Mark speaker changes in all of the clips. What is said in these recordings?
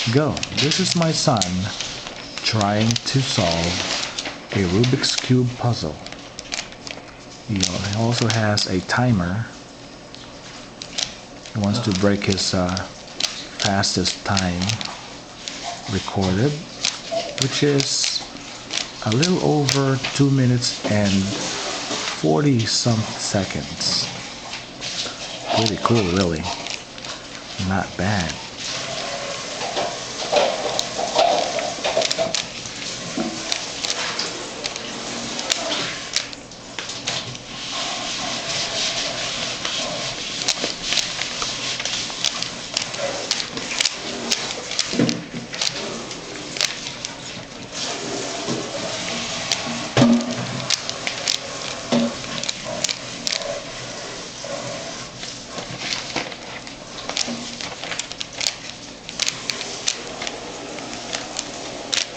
Speaker 1: Go. This is my son trying to solve a Rubik's Cube puzzle. He also has a timer. He wants to break his fastest time recorded, which is a little over 2 minutes and 40 some seconds. Pretty cool, really. Not bad.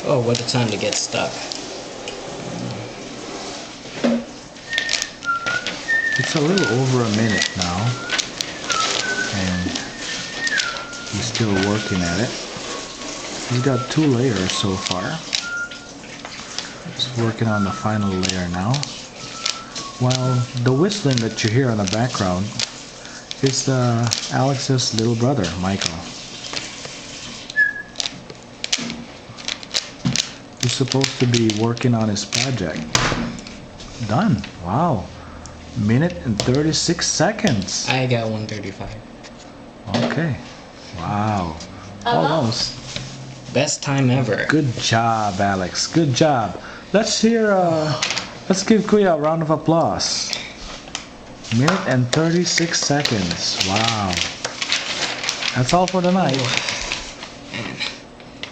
Speaker 2: Oh, what a time to get stuck.
Speaker 1: It's a little over a minute now, and he's still working at it. He's got 2 layers so far. He's working on the final layer now. While the whistling that you hear in the background is Alex's little brother, Michael. He's supposed to be working on his project. Done. Wow. Minute and 36 seconds.
Speaker 2: I got 1:35.
Speaker 1: Okay. Wow. Almost.
Speaker 2: Best time ever.
Speaker 1: Good job, Alex. Good job. Let's give Kuya a round of applause. Minute and 36 seconds. Wow. That's all for tonight.
Speaker 2: Man.